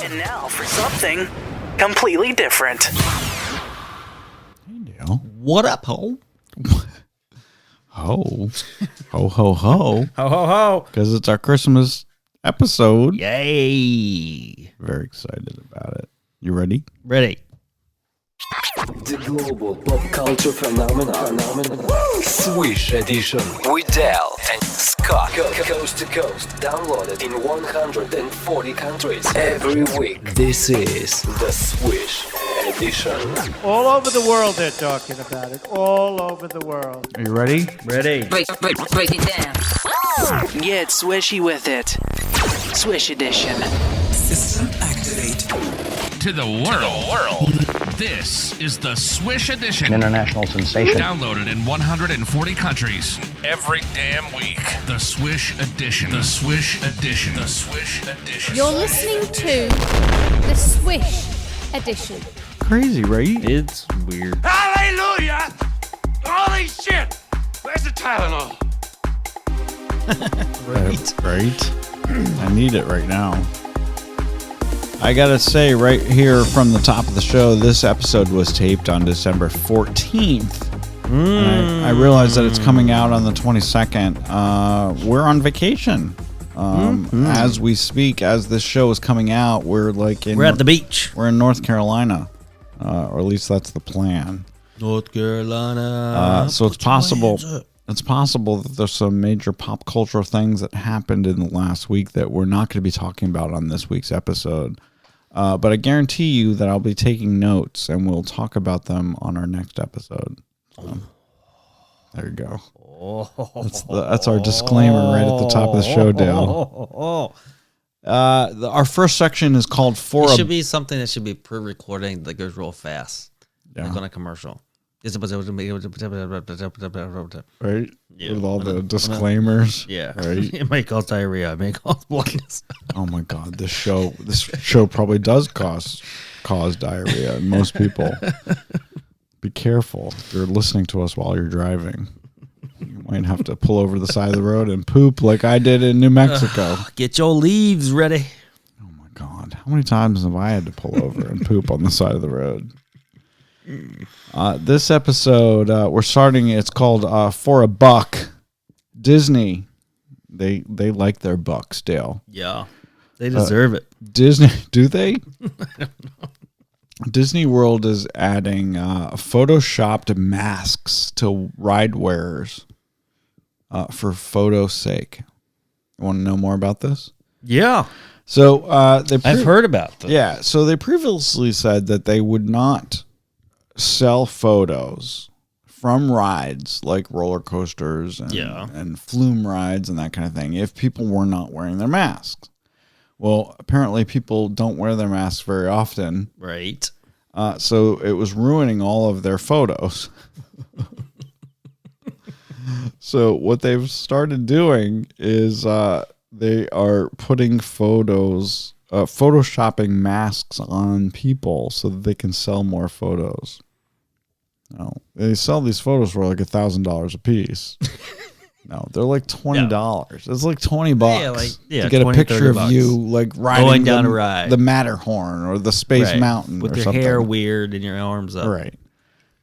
And now for something completely different. Hey, Dale. What up, ho? Ho. Ho, ho, ho. Ho, ho, ho. Because it's our Christmas episode. Yay. Very excited about it. You ready? Ready. The global pop culture phenomenon. Swish Edition with Dell and Scott. Coast to coast, downloaded in 140 countries every week. This is the Swish Edition. All over the world they're talking about it. All over the world. Are you ready? Ready. Break it down. Get swishy with it. Swish Edition. System activate. To the world. This is the Swish Edition. International sensation. Downloaded in 140 countries. Every damn week. The Swish Edition. The Swish Edition. The Swish Edition. You're listening to the Swish Edition. Crazy, right? It's weird. Hallelujah! Holy shit! Where's the Tylenol? Right. I need it right now. I gotta say, right here from the top of the show, this episode was taped on December 14th. And I realize that it's coming out on the 22nd. We're on vacation. As we speak, as this show is coming out, we're at the beach. We're in North Carolina. Or at least that's the plan. North Carolina. So it's possible. It's possible that there's some major pop cultural things that happened in the last week that we're not going to be talking about on this week's episode. But I guarantee you that I'll be taking notes and we'll talk about them on our next episode. There you go. That's our disclaimer right at the top of the show, Dale. Our first section is called It should be something that should be pre-recording that goes real fast. Yeah. Like on a commercial. Right? Yeah. With all the disclaimers. Yeah. Right? It may cause diarrhea. It may cause blindness. Oh my God, this show probably does cause diarrhea in most people. Be careful if you're listening to us while you're driving. You might have to pull over the side of the road and poop like I did in New Mexico. Get your leaves ready. Oh my God, how many times have I had to pull over and poop on the side of the road? This episode we're starting. It's called "For a Buck." Disney, they like their bucks, Dale. Yeah, they deserve it. Disney, do they? Disney World is adding photoshopped masks to ride wearers for photo's sake. You want to know more about this? Yeah. So I've heard about this. Yeah. So they previously said that they would not sell photos from rides like roller coasters and flume rides and that kind of thing if people were not wearing their masks. Well, apparently people don't wear their masks very often. Right. So it was ruining all of their photos. So what they've started doing is they are putting photoshopping masks on people so that they can sell more photos. No, they sell these photos for like $1,000 a piece. No, they're like $20. It's like $20 to get a picture of you like riding going down a ride, the Matterhorn or the Space Mountain, with or your something. hair weird and your arms up. Right.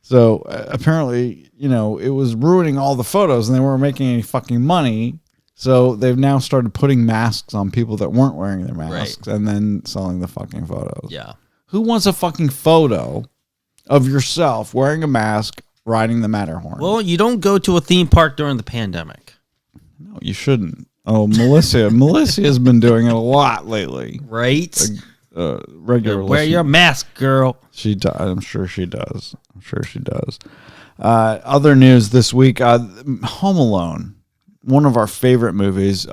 So apparently, it was ruining all the photos, and they weren't making any fucking money. So they've now started putting masks on people that weren't wearing their masks, and then selling the fucking photos. Yeah. Who wants a fucking photo of yourself wearing a mask riding the Matterhorn? Well, you don't go to a theme park during the pandemic. No, you shouldn't. Oh, Melissa has been doing it a lot lately. Right? Regular. Wear your mask, girl. She does. I'm sure she does. Other news this week: Home Alone, one of our favorite movies.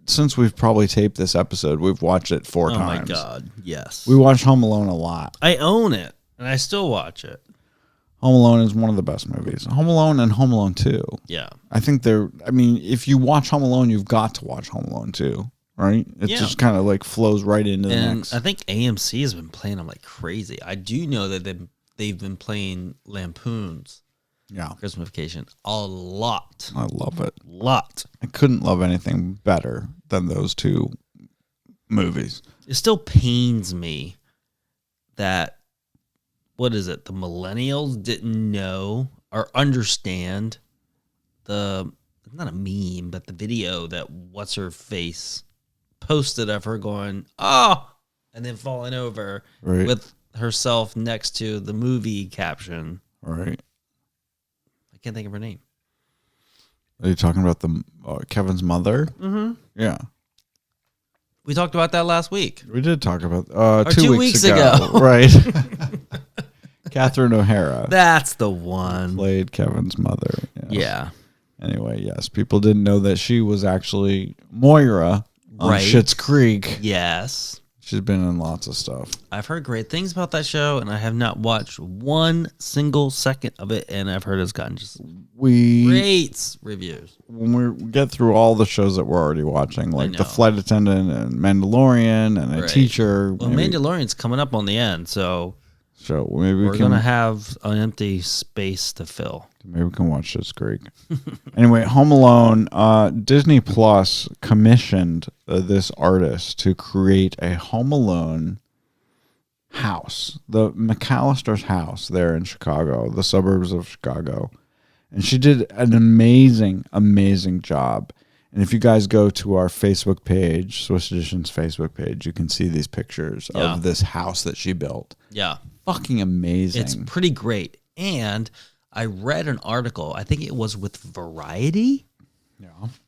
Since we've probably taped this episode, we've watched it 4 times. Oh my God! Yes, we watch Home Alone a lot. I own it, and I still watch it. Home Alone is one of the best movies. Home Alone and Home Alone 2. Yeah. I think if you watch Home Alone, you've got to watch Home Alone 2, right? It just kind of like flows right into the next. I think AMC has been playing them like crazy. I do know that they've been playing Lampoon's Christmas Vacation a lot. I love it. Lot. I couldn't love anything better than those two movies. It still pains me that, what is it? The millennials didn't know or understand not a meme, but the video that what's her face posted of her going, oh, and then falling over with herself next to the movie caption. Right. I can't think of her name. Are you talking about the Kevin's mother? Mm-hmm. Yeah. We talked about that last week. We did talk about 2 weeks ago. Right. Catherine O'Hara. That's the one. Played Kevin's mother. Yes. Yeah. Anyway, yes. People didn't know that she was actually Moira on Schitt's Creek. Yes. She's been in lots of stuff. I've heard great things about that show, and I have not watched one single second of it, and I've heard it's gotten just great reviews. When we get through all the shows that we're already watching, like The Flight Attendant and Mandalorian and A Teacher. Well, Mandalorian's coming up on the end, so maybe we're going to have an empty space to fill. Maybe we can watch this Greek. Anyway, Home Alone. Disney Plus commissioned this artist to create a Home Alone house, the McAllister's house there in Chicago, the suburbs of Chicago. And she did an amazing, amazing job. And if you guys go to our Facebook page, Swish Edition's Facebook page, you can see these pictures of this house that she built. Yeah. Fucking amazing. It's pretty great. And I read an article, I think it was with Variety,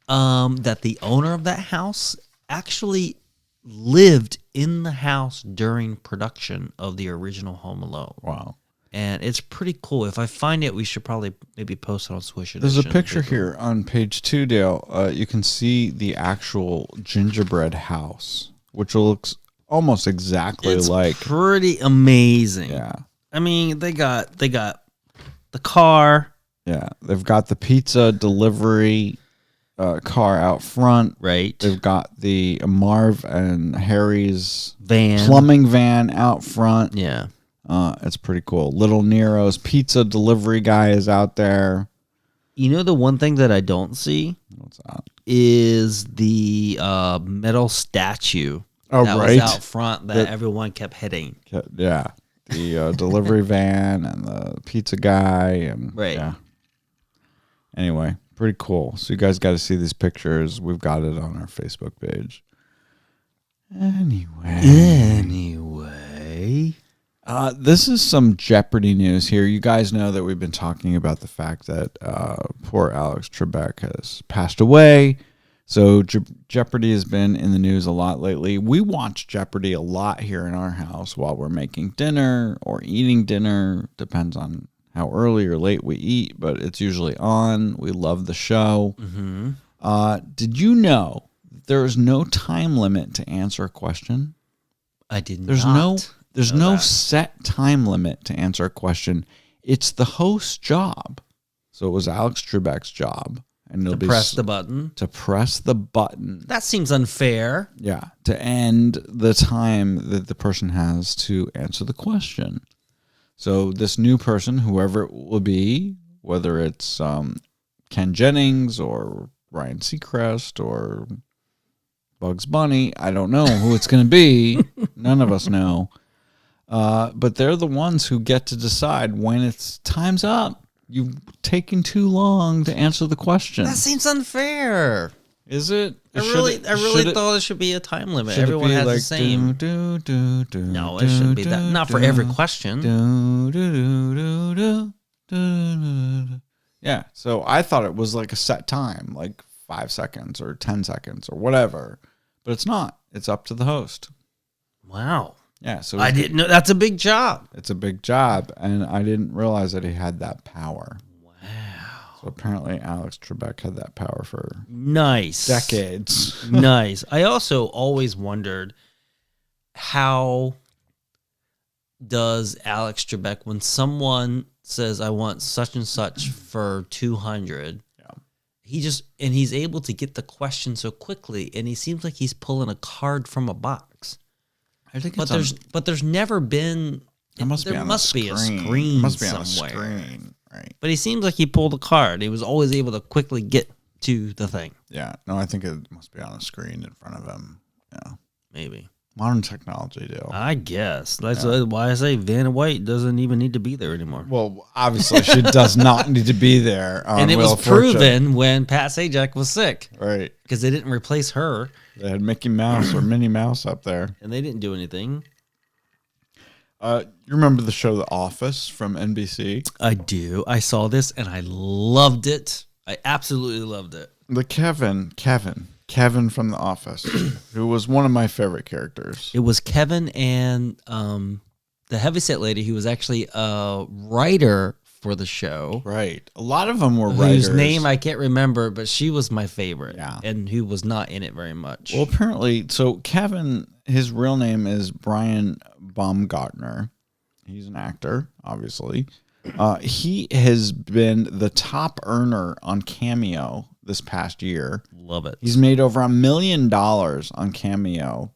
that the owner of that house actually lived in the house during production of the original Home Alone. Wow. And it's pretty cool. If I find it, we should probably maybe post it on Swish Edition. There's a picture here on page 2, Dale. You can see the actual gingerbread house, which looks almost exactly like. It's pretty amazing. Yeah. I mean, they got the car. Yeah. They've got the pizza delivery car out front. Right. They've got the Marv and Harry's van, plumbing van out front. Yeah. It's pretty cool. Little Nero's pizza delivery guy is out there. You know, the one thing that I don't see is the metal statue that was out front that everyone kept hitting. Yeah. The delivery van and the pizza guy. And yeah. Anyway, pretty cool. So you guys got to see these pictures. We've got it on our Facebook page. Anyway. This is some Jeopardy news here. You guys know that we've been talking about the fact that poor Alex Trebek has passed away. So Jeopardy has been in the news a lot lately. We watch Jeopardy a lot here in our house while we're making dinner or eating dinner. Depends on how early or late we eat, but it's usually on. We love the show. Mm-hmm. Did you know there is no time limit to answer a question? I did There's not. There's no set time limit to answer a question. It's the host's job. So it was Alex Trebek's job. And To press the button. To press the button. That seems unfair. Yeah. To end the time that the person has to answer the question. So this new person, whoever it will be, whether it's Ken Jennings or Ryan Seacrest or Bugs Bunny, I don't know who it's going to be. None of us know. But they're the ones who get to decide when it's time's up. You've taken too long to answer the question. That seems unfair. Is it? I really thought it should be a time limit. Everyone has the same. No, it shouldn't be that. Not for every question. Yeah. So I thought it was like a set time, like 5 seconds or 10 seconds or whatever. But it's not. It's up to the host. Wow. Yeah, so I didn't know. That's a big job. It's a big job, and I didn't realize that he had that power. Wow. So apparently Alex Trebek had that power for decades. Nice. I also always wondered, how does Alex Trebek, when someone says, I want such and such for 200, he's able to get the question so quickly, and he seems like he's pulling a card from a box. But there's never been. There must be a screen. It must be on somewhere. A screen, right? But he seems like he pulled a card. He was always able to quickly get to the thing. Yeah. No, I think it must be on a screen in front of him. Yeah. Maybe. Modern technology, do. I guess. That's why I say Vanna White doesn't even need to be there anymore. Well, obviously, she does not need to be there. On And it Wheel was of Fortune. proven when Pat Sajak was sick. Right. Because they didn't replace her. They had Mickey Mouse or Minnie Mouse up there. And they didn't do anything. You remember the show The Office from NBC? I do. I saw this and I loved it. I absolutely loved it. The Kevin from The Office, who was one of my favorite characters. It was Kevin and the heavyset lady who was actually a writer for the show. Right. A lot of them were writers. Whose name I can't remember, but she was my favorite. Yeah. And who was not in it very much. Well, apparently, so Kevin, his real name is Brian Baumgartner. He's an actor, obviously. He has been the top earner on Cameo this past year. Love it. He's made over $1 million on Cameo.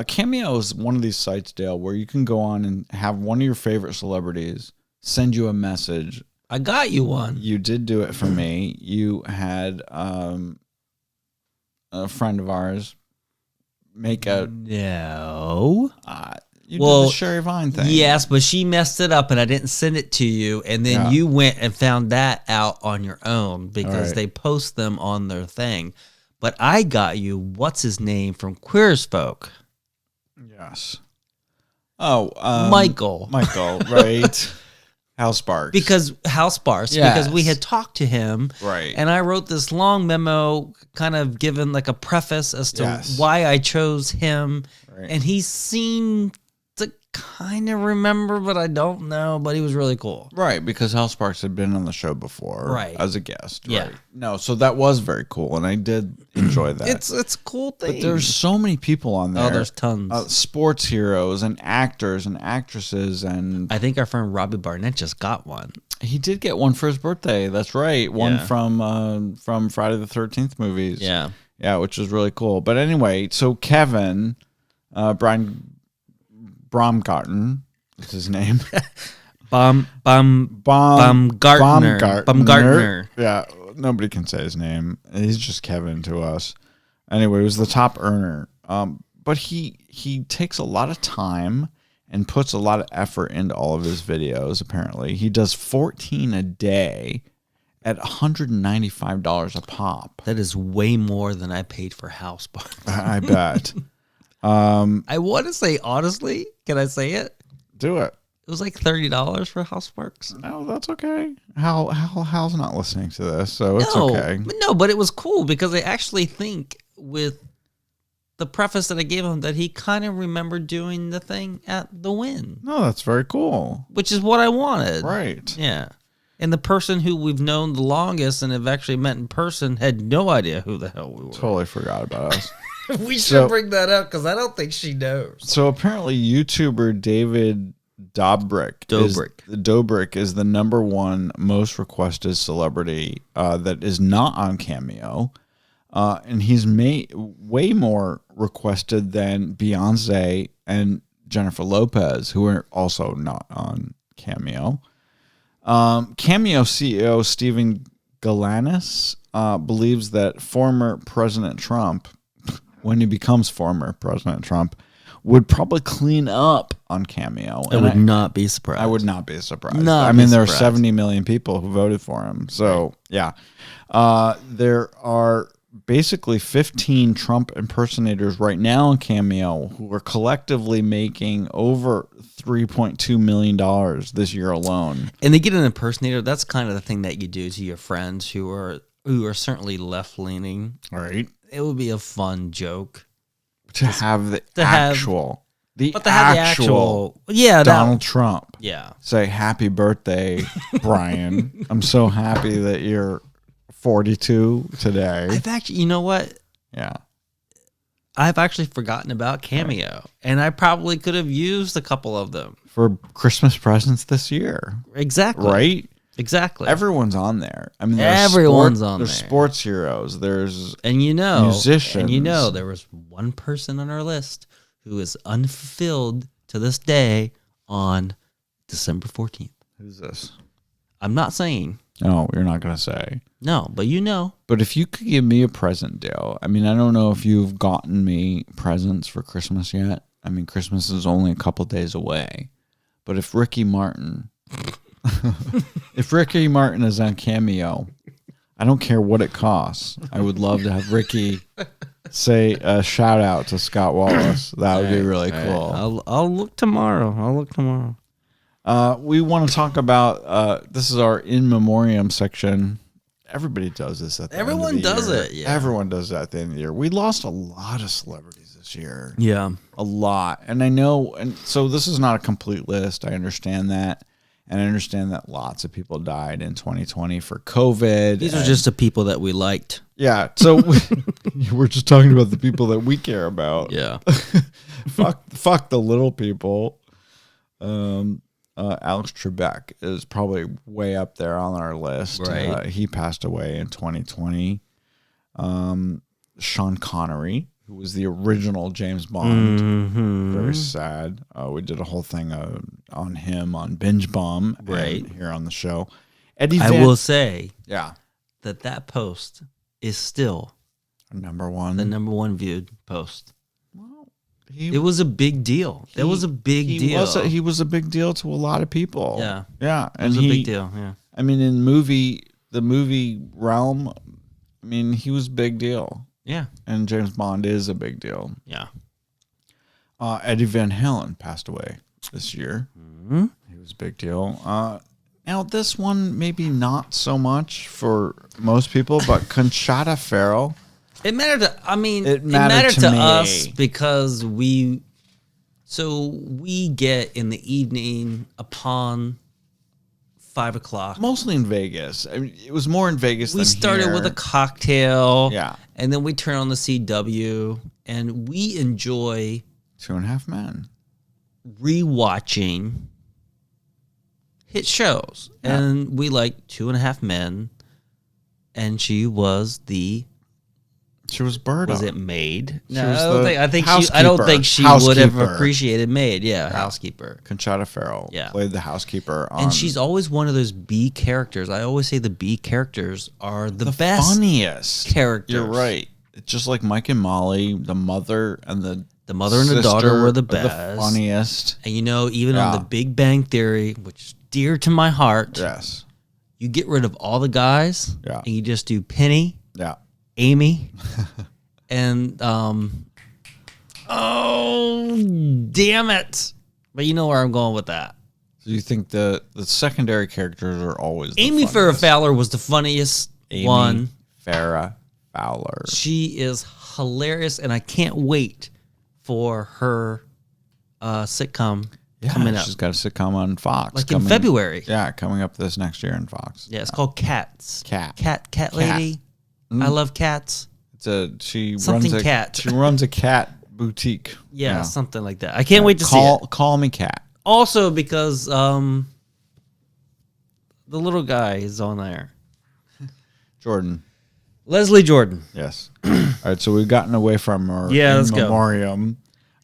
Cameo is one of these sites, Dale, where you can go on and have one of your favorite celebrities send you a message. I got you one. You did do it for me. You had a friend of ours make a... No. You did the Sherry Vine thing. Yes, but she messed it up and I didn't send it to you. And then you went and found that out on your own because they post them on their thing. But I got you, what's his name from Queer as Folk? Yes. Oh, Michael. Michael, right. Hal Sparks. Because we had talked to him. Right. And I wrote this long memo, kind of given like a preface as to why I chose him. Right. And he seemed to kind of remember, but I don't know. But he was really cool. Right, because Hal Sparks had been on the show before as a guest. Yeah. Right. No, so that was very cool, and I did enjoy that. It's a cool thing. But there's so many people on there. Oh, there's tons. Sports heroes and actors and actresses, and I think our friend Robbie Barnett just got one. he did get one for his birthday. That's right, one from Friday the 13th movies. Yeah, yeah, which was really cool. But anyway, so Kevin, Brian Baumgartner is his name. Baumgartner. Yeah, nobody can say his name. He's just Kevin to us. Anyway, he was the top earner. But he takes a lot of time and puts a lot of effort into all of his videos, apparently. He does 14 a day at $195 a pop. that is way more than I paid for House Party. I bet. I want to say, honestly, can I say it? Do it. It was like $30 for House Parks. No, that's okay. Hal's not listening to this, so it's okay. No, but it was cool because I actually think with the preface that I gave him that he kind of remembered doing the thing at the Win. No, that's very cool. Which is what I wanted. Right. Yeah. And the person who we've known the longest and have actually met in person had no idea who the hell we were. Totally forgot about us. We should bring that up because I don't think she knows. So apparently YouTuber David Dobrik is the number one most requested celebrity that is not on Cameo. And he's way more requested than Beyonce and Jennifer Lopez, who are also not on Cameo. Cameo CEO Stephen Galanis believes that former President Trump, when he becomes former President Trump, would probably clean up on Cameo. I would not be surprised. I would not be surprised. There are 70 million people who voted for him. So, yeah. There are basically 15 Trump impersonators right now on Cameo who are collectively making over $3.2 million this year alone. And they get an impersonator. That's kind of the thing that you do to your friends who are certainly left-leaning. Right. It would be a fun joke. To have the actual Donald Trump say happy birthday, Brian. I'm so happy that you're 42 today. I've actually, you know what? Yeah. I've actually forgotten about Cameo, and I probably could have used a couple of them for Christmas presents this year. Exactly. Right? Exactly. Everyone's on there. I mean, everyone's on there. There's sports heroes. There's musicians. And there was one person on our list who is unfulfilled to this day on December 14th. Who's this? I'm not saying. No, you're not going to say. No, but you know. But if you could give me a present, Dale, I mean, I don't know if you've gotten me presents for Christmas yet. I mean, Christmas is only a couple days away. But if Ricky Martin, if Ricky Martin is on Cameo, I don't care what it costs. I would love to have Ricky say a shout out to Scott Wallace. That would be really cool. I'll look tomorrow. We want to talk about this is our in memoriam section. Everybody does this at the end of the year. it. Yeah. Everyone does that at the end of the year. We lost a lot of celebrities this year. Yeah. A lot. And I know, and so this is not a complete list. I understand that. And I understand that lots of people died in 2020 for COVID. These are just the people that we liked. Yeah. So we're just talking about the people that we care about. Yeah. fuck the little people. Alex Trebek is probably way up there on our list. Right. He passed away in 2020. Sean Connery, who was the original James Bond. Mm-hmm. Very sad. We did a whole thing on him on Binge Bomb here on the show. I will say yeah, that post is still number one. the number one viewed post. It was a big deal. That was a big deal. He was a big deal to a lot of people. Yeah. Yeah. It was a big deal. Yeah. I mean, in the movie realm, I mean, he was a big deal. Yeah. And James Bond is a big deal. Yeah. Eddie Van Halen passed away this year. Mm-hmm. He was a big deal. Now, this one, maybe not so much for most people, but Conchata Farrel. It mattered to, it mattered to me. us because we get in the evening upon 5 o'clock. Mostly in Vegas. I mean, it was more in Vegas We than started here. with a cocktail. Yeah. And then we turn on the CW and we enjoy 2.5 Men. rewatching hit shows. Yeah. And we like 2.5 Men. And she was She was Bird. Was it Maid? She No, was I don't the think. I housekeeper. don't think she would have Housekeeper. appreciated Maid. Yeah, housekeeper. Conchata Farrell played the housekeeper on... And she's always one of those B characters. I always say the B characters are the best funniest characters. You're right. It's just like Mike and Molly, the mother and the mother and the daughter were the best. The funniest. And even on the Big Bang Theory, which is dear to my heart. Yes. You get rid of all the guys. Yeah. And you just do Penny. Yeah. Amy. And oh damn it! But you know where I'm going with that. So you think the secondary characters are always the Amy Farrah funniest? Fowler was the funniest one. Farrah Fowler. She is hilarious, and I can't wait for her sitcom coming up. She's got a sitcom on Fox. Like in February. Yeah, coming up this next year in Fox. Yeah, it's called Cats. Cat Lady. I love cats. She Something runs a cat. She runs a cat boutique. Yeah, something like that. I can't wait to see it. Call me Cat. Also because the little guy is on there. Jordan. Leslie Jordan. Yes. All right, so we've gotten away from her let's in go. memoriam.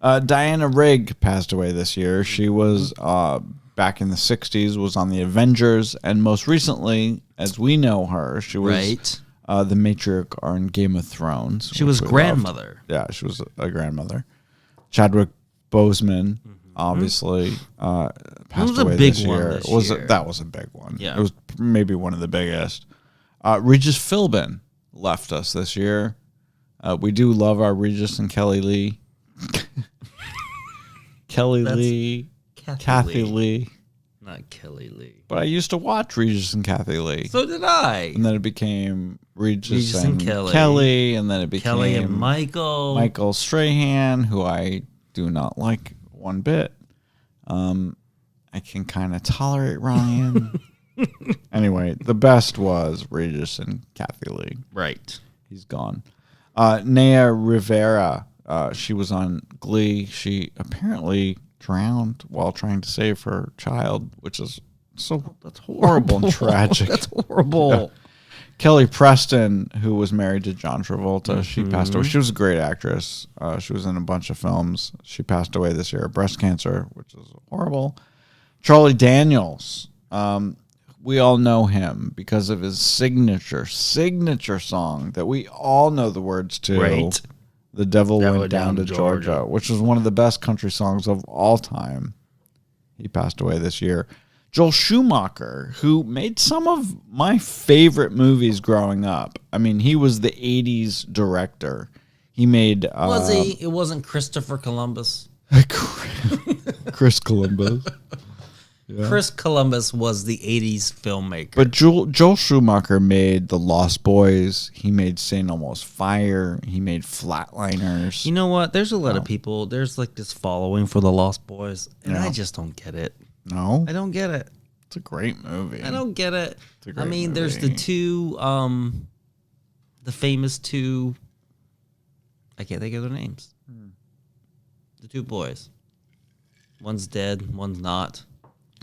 Diana Rigg passed away this year. She was back in the 60s, was on the Avengers, and most recently, as we know her, she was the matriarch on Game of Thrones. She was grandmother. Yeah, she was a grandmother. Chadwick Boseman, obviously, passed away big this one year. this year. That was a big one. Yeah. It was maybe one of the biggest. Regis Philbin left us this year. We do love our Regis and Kelly Lee. Kathy Lee. Not Kelly Lee. But I used to watch Regis and Kathy Lee. So did I. And then it became Regis and and Kelly. And then it became Kelly and Michael. Michael Strahan, who I do not like one bit. I can kind of tolerate Ryan. Anyway, the best was Regis and Kathy Lee. Right. He's gone. Naya Rivera, she was on Glee. She apparently drowned while trying to save her child, which is that's horrible and tragic. That's horrible. Yeah. Kelly Preston, who was married to John Travolta, she passed away. She was a great actress. She was in a bunch of films. She passed away this year of breast cancer, which is horrible. Charlie Daniels we all know him because of his signature song that we all know the words to. Right. The Devil Went Down to Georgia, which was one of the best country songs of all time. He passed away this year. Joel Schumacher, who made some of my favorite movies growing up. I mean, he was the 80s director. He made... Was he? It wasn't Christopher Columbus. Chris Columbus. Yeah. Chris Columbus was the 80s filmmaker. But Joel Schumacher made The Lost Boys. He made St. Elmo's Fire. He made Flatliners. You know what? There's a lot of people. There's like this following for The Lost Boys, and I just don't get it. No? I don't get it. It's a great movie. I don't get it. It's a great movie. movie. There's the two, the famous two, I can't think of their names. The two boys. One's dead, one's not.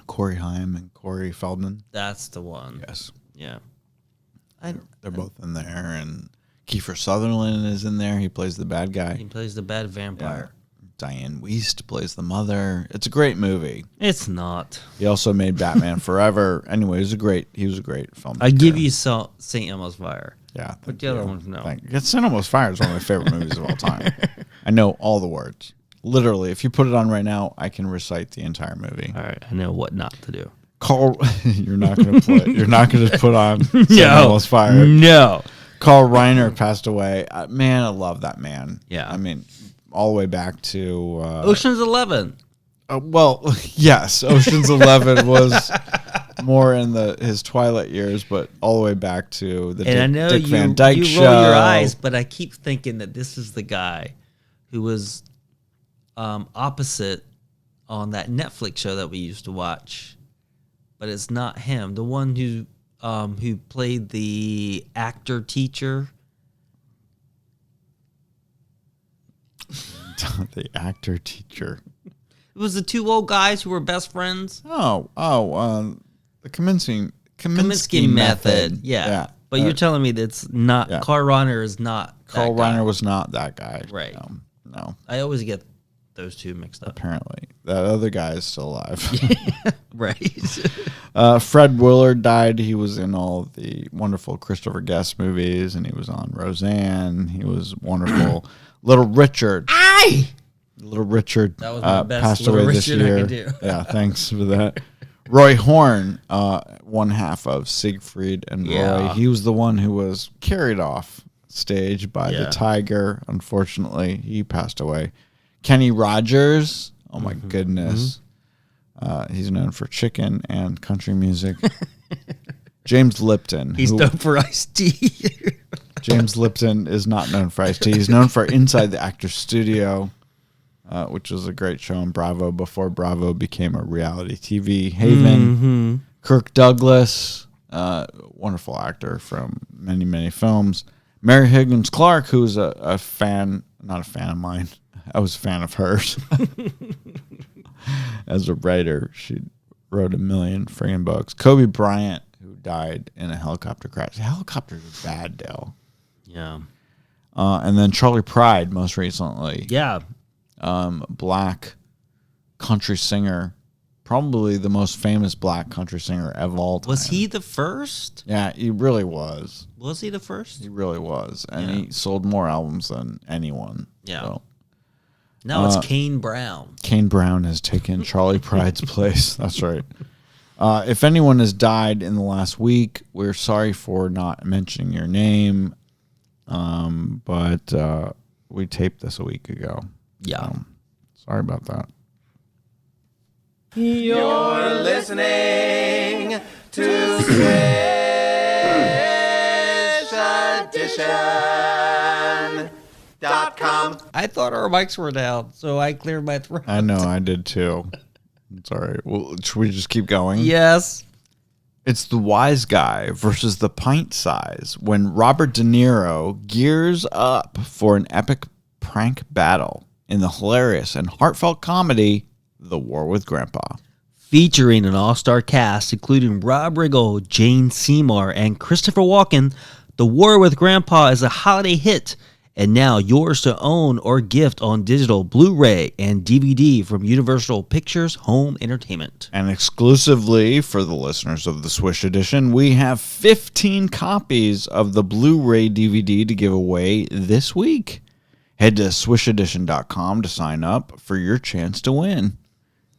Corey Haim and Corey Feldman. That's the one. Yes. Yeah. They're both in there, and Kiefer Sutherland is in there. He plays the bad guy. He plays the bad vampire. Yeah. Diane Wiest plays the mother. It's a great movie. It's not. He also made Batman Forever. Anyway, he was a great film. I give you St. Elmo's Fire. Yeah. But the other ones, no. St. Elmo's Fire is one of my favorite movies of all time. I know all the words. Literally, if you put it on right now, I can recite the entire movie. All right, I know what not to do. Carl, you're not going to put on St. Elmo's Fire. No. Carl Reiner passed away. Man, I love that man. Yeah. I mean, all the way back to Ocean's 11. Well, yes, Ocean's 11 was more in his twilight years, but all the way back to the Dick Van Dyke Show. You roll your eyes, but I keep thinking that this is the guy who was opposite on that Netflix show that we used to watch, but it's not him. The one who played the actor teacher. The actor teacher. It was the two old guys who were best friends. The Kaminsky Method. Yeah. But you're telling me that's not Carl Reiner is not Carl Reiner was not that guy. Right. No. I always get those two mixed up. Apparently. That other guy is still alive. Right. Fred Willard died. He was in all the wonderful Christopher Guest movies, and he was on Roseanne. He was wonderful. Little Richard. Little Richard That was my best passed Little away this Richard I year. could do. Yeah, thanks for that. Roy Horn, one half of Siegfried and Roy. He was the one who was carried off stage by the tiger. Unfortunately, he passed away. Kenny Rogers. Oh my goodness. He's known for chicken and country music. James Lipton. He's known for iced tea. James Lipton is not known for iced tea. He's known for Inside the Actors Studio, which was a great show on Bravo before Bravo became a reality TV haven. Kirk Douglas, wonderful actor from many, many films. Mary Higgins Clark, who's a fan, not a fan of mine. I was a fan of hers. As a writer, she wrote 1 million friggin' books. Kobe Bryant, who died in a helicopter crash. Helicopters are bad, Dale. Yeah. And then Charlie Pride, most recently. Yeah. Black country singer. Probably the most famous black country singer of all time. Was he the first? Yeah, he really was. Was he the first? He really was. And he sold more albums than anyone. Yeah. So. Now it's Kane Brown. Kane Brown has taken Charlie Pride's place. That's right. If anyone has died in the last week, we're sorry for not mentioning your name. But we taped this a week ago. Yeah. Sorry about that. You're listening to Swish Edition.com. I thought our mics were down, so I cleared my throat. I know, I did too. It's all right. Well, should we just keep going? Yes. It's the wise guy versus the pint size when Robert De Niro gears up for an epic prank battle in the hilarious and heartfelt comedy The War with Grandpa. Featuring an all-star cast including Rob Riggle, Jane Seymour, and Christopher Walken, The War with Grandpa is a holiday hit And now yours to own or gift on digital, Blu-ray, and DVD from Universal Pictures Home Entertainment. And exclusively for the listeners of the Swish Edition, we have 15 copies of the Blu-ray DVD to give away this week. Head to swishedition.com to sign up for your chance to win.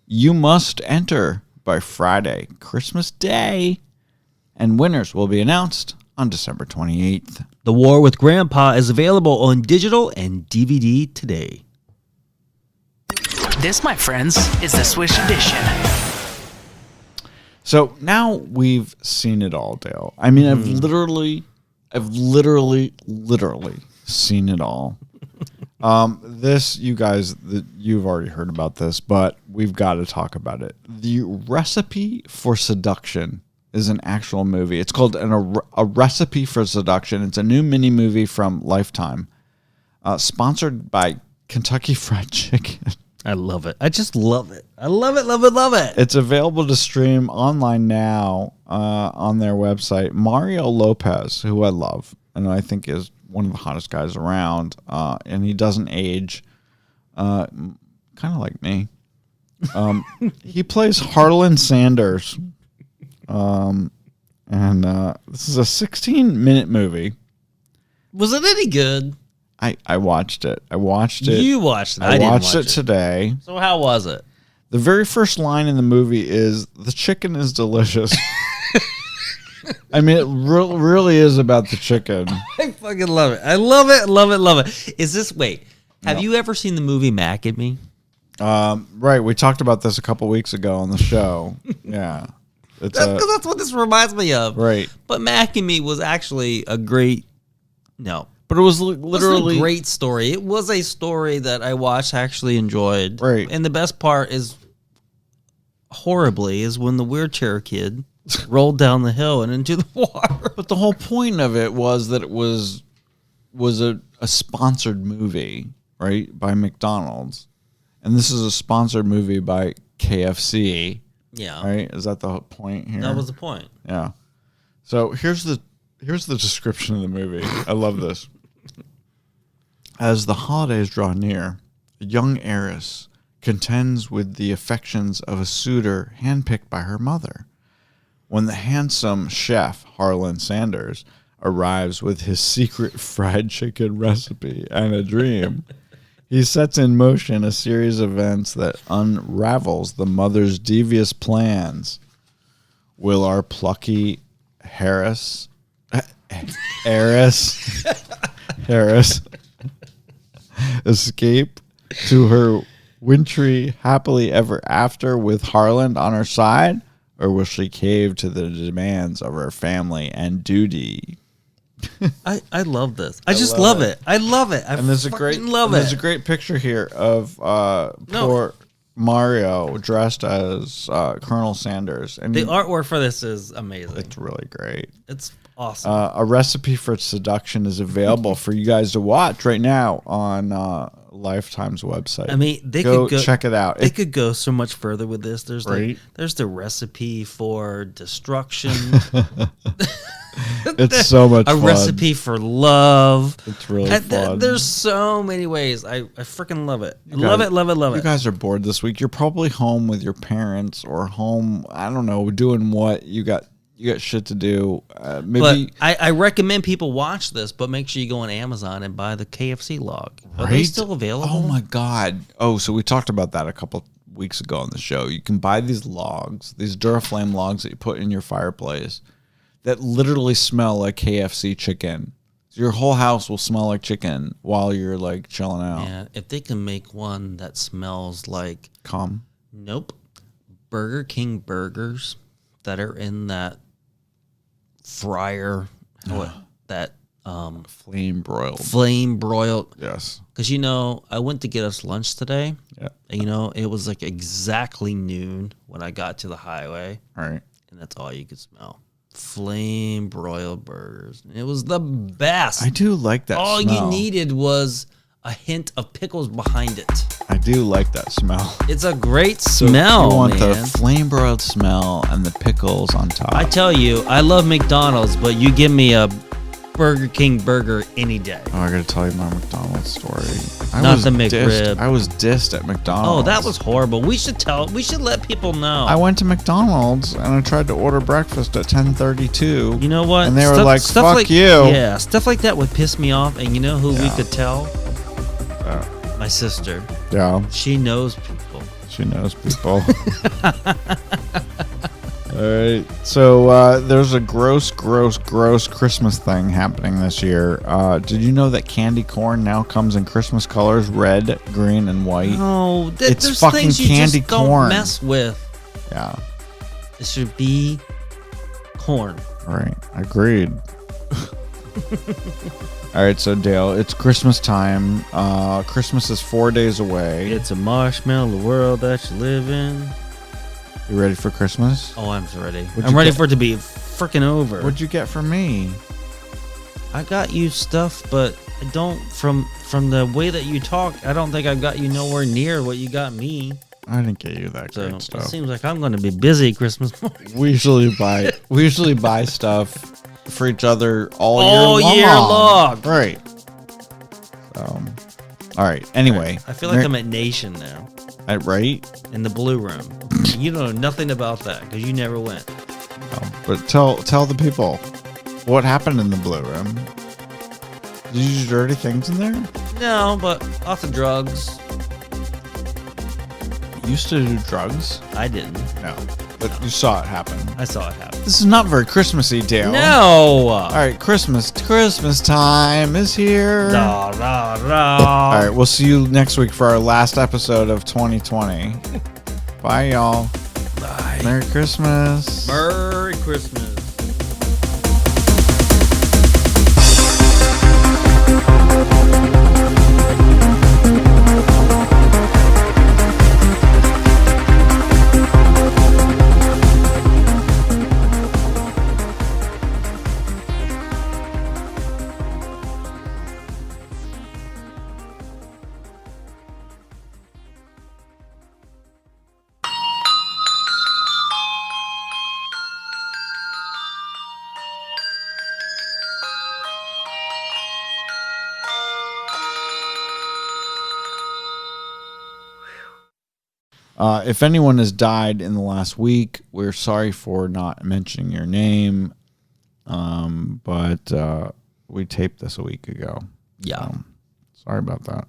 You must enter by Friday, Christmas Day, and winners will be announced on December 28th. The War with Grandpa is available on digital and DVD today. This, my friends, is the Swish Edition. So now we've seen it all, Dale. I mean, I've literally seen it all. This, you guys, you've already heard about this, but we've got to talk about it. The Recipe for Seduction is an actual movie. It's called A Recipe for Seduction. It's a new mini movie from Lifetime, sponsored by Kentucky Fried Chicken. I love it. I just love it. I love it, love it, love it. It's available to stream online now on their website. Mario Lopez, who I love and I think is one of the hottest guys around, and he doesn't age, kind of like me. He plays Harlan Sanders. This is a 16-minute movie. Was it any good? I watched it. You watched it. I watched it today. So how was it? The very first line in the movie is, "The chicken is delicious." I mean, it really is about the chicken. I fucking love it. I love it, love it, love it. Is this, wait, have you ever seen the movie Mac and Me? Right. We talked about this a couple weeks ago on the show. Yeah. That's what this reminds me of. Right. But Mac and Me was actually a great, but it was literally literally a great story. It was a story that I watched, actually enjoyed. Right. And the best part is, horribly, is when the wheelchair kid rolled down the hill and into the water. But the whole point of it was that it was a sponsored movie, right, by McDonald's. And this is a sponsored movie by KFC. Yeah. Right? Is that the point here? That was the point. Yeah. So here's the description of the movie. I love this. As the holidays draw near, a young heiress contends with the affections of a suitor handpicked by her mother. When the handsome chef, Harlan Sanders, arrives with his secret fried chicken recipe and a dream, he sets in motion a series of events that unravels the mother's devious plans. Will our plucky heiress escape to her wintry happily ever after with Harlan on her side? Or will she cave to the demands of her family and duty? I love this. I just love it. I love it. I There's a great picture here of poor Mario dressed as Colonel Sanders. And the artwork for this is amazing. It's really great. It's awesome. A Recipe for Seduction is available for you guys to watch right now on Lifetime's website. I mean, they go could go, check it out. They could go so much further with this. There's right? the recipe for destruction. It's so much fun. A recipe for love. It's really fun. There's so many ways. I freaking love it. Love it. You guys are bored this week. You're probably home with your parents or home, I don't know, doing what? You got shit to do. Maybe. But I recommend people watch this, but make sure you go on Amazon and buy the KFC log. Are they still available? Oh my God. Oh, so we talked about that a couple weeks ago on the show. You can buy these logs, these Duraflame logs that you put in your fireplace that literally smell like KFC chicken. So your whole house will smell like chicken while you're like chilling out. Yeah, if they can make one that smells like Nope. Burger King burgers that are in that fryer, that flame broiled. Yes. Because I went to get us lunch today. Yeah. And, it was like exactly noon when I got to the highway. All right. And that's all you could smell. Flame broiled burgers. It was the best. I do like that all smell. You needed was a hint of pickles behind it. I do like that smell. It's a great smell, you want man. the flame broiled smell and the pickles on top. I tell you, I love McDonald's, but you give me a Burger King burger any day. Oh, I gotta tell you my McDonald's story. Not the McRib. I was dissed at McDonald's. Oh, that was horrible. We should let people know. I went to McDonald's and I tried to order breakfast at 10:32. You know what? And they were like, "Fuck you." Yeah, stuff like that would piss me off. And you know who we could tell? My sister. Yeah. She knows people. She knows people. All right. So there's a gross Christmas thing happening this year. Did you know that candy corn now comes in Christmas colors, red, green, and white? No, it's there's fucking things you candy just don't corn. mess with. Yeah. It should be corn. All right. Agreed. All right. So Dale, it's Christmas time. Christmas is 4 days away. It's a marshmallow world that you live in. You ready for Christmas? Oh, I'm ready. What'd I'm you ready get? for it to be freaking over. What'd you get for me? I got you stuff, but I don't. From the way that you talk, I don't think I've got you nowhere near what you got me. I didn't get you that So great it stuff. seems like I'm going to be busy Christmas morning. We usually buy stuff for each other all year long. Right. So, all right. Anyway, I feel like I'm at Nation now right. in the Blue Room. You know nothing about that because you never went. But tell the people what happened in the Blue Room. Did you do dirty things in there? No, but lots of drugs. You used to do drugs? I didn't. No, but you saw it happen. I saw it happen. This is not very Christmassy, Dale. No. All right, Christmas time is here. Da, da, da. All right, we'll see you next week for our last episode of 2020. Bye, y'all. Bye. Merry Christmas. Merry Christmas. If anyone has died in the last week, we're sorry for not mentioning your name. But we taped this a week ago. Yeah. Sorry about that.